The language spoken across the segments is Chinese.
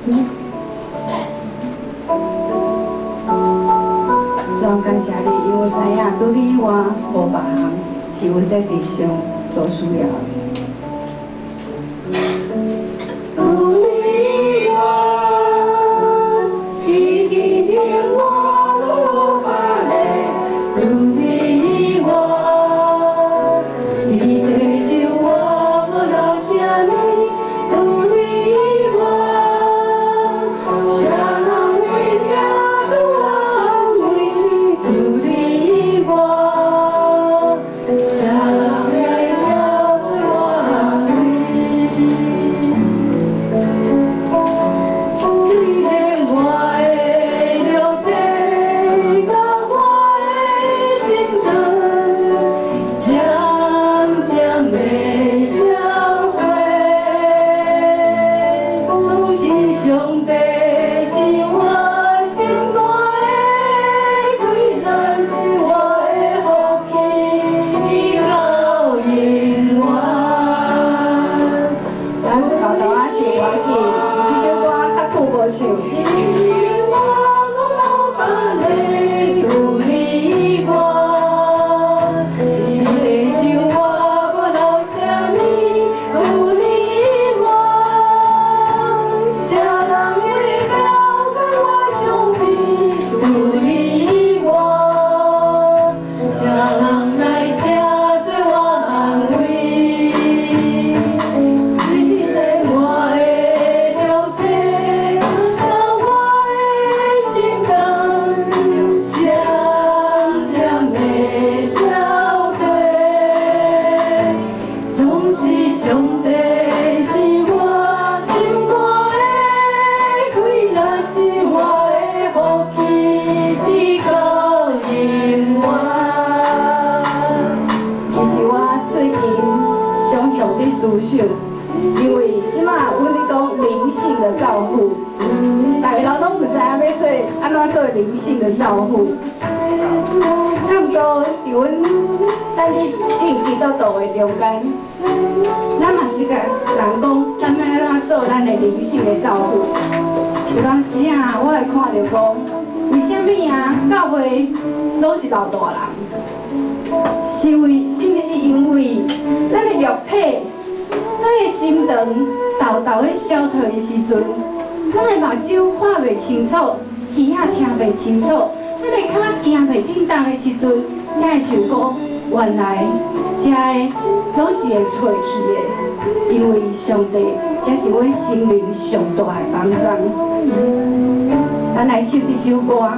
主啊，感谢你，因为知影除你以外无别项是阮在地上所需要的。 思想，因为即马阮咧讲灵性的照护，大家人拢唔知影要做安怎做灵性的照护。啊，毋过伫阮咱咧信基督徒的中间，咱嘛是甲人讲，咱要安怎做咱的灵性的照护。有当时啊，我会看到讲，为什么啊，教会拢是老大人？是不是因为咱的肉体？ 咱的心肠豆豆咧消退的时阵，咱的目睭看袂清楚，耳仔听袂清楚，咱的脚行袂振动的时阵，才会想讲，原来这个拢是会退去的，因为上帝才是阮心灵上大的帮助。咱来唱这首歌。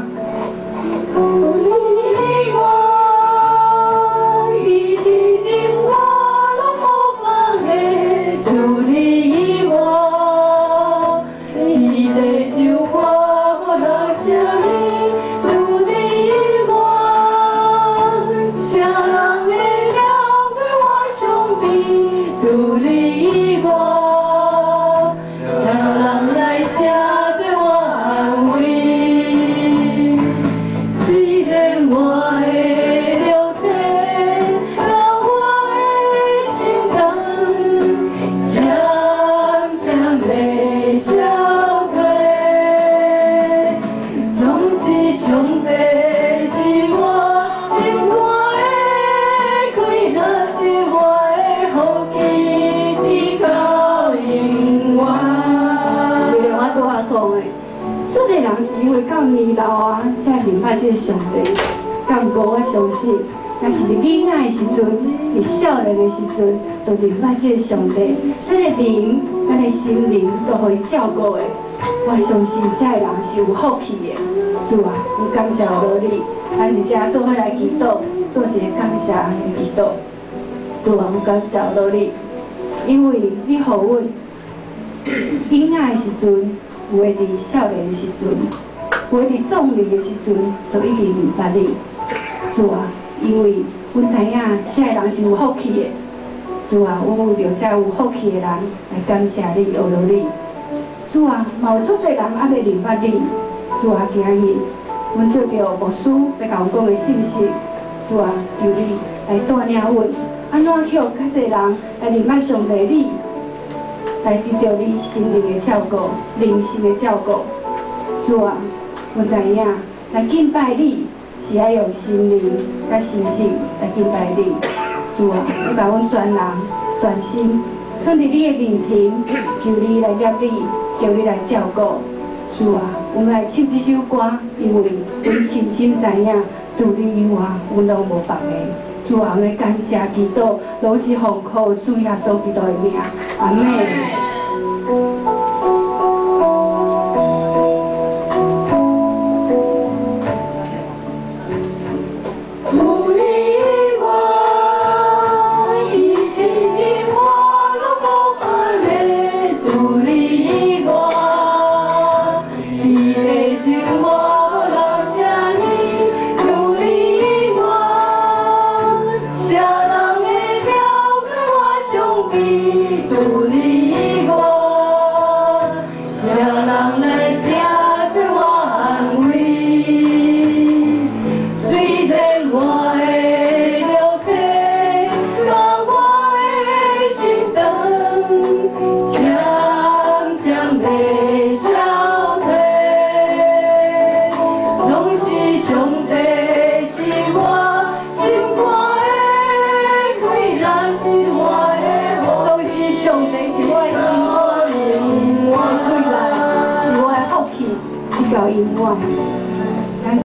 因为到年老啊，才明白这个上帝。敢不过我相信，若是伫囡仔的时阵，伫少年的时阵，就明白这个上帝，咱的灵、咱的心灵都互伊照顾的。我相信这个人是有福气的。主啊，我感谢罗你，咱伫遮做伙来祈祷，做一个感谢的祈祷。主啊，我感谢罗你，因为你互阮囡仔的时阵。 有诶，伫少年的时阵，有诶，伫壮年的时阵，都已经明白你。主啊，因为阮知影，这个人是有福气的。主啊，我为着这有福气的人来感谢你，学着你。主啊，嘛有足侪人还未明白你。主啊，今日阮做着牧师要甲阮讲的信息。主啊，求你来带领阮，安怎去互较侪人来明白上帝你。来得到你心灵的照顾、灵性的照顾。主啊，我知影来敬拜你是要用心灵、甲心性来敬拜你。主啊，你把阮全人、全心放伫你的面前，求你来接你，求你来照顾。主啊，我们来唱这首歌，因为阮深深知影，除你以外，阮拢无别个。主啊，我们感谢祈祷，拢是奉靠主耶稣基督的名，阿门。到永远。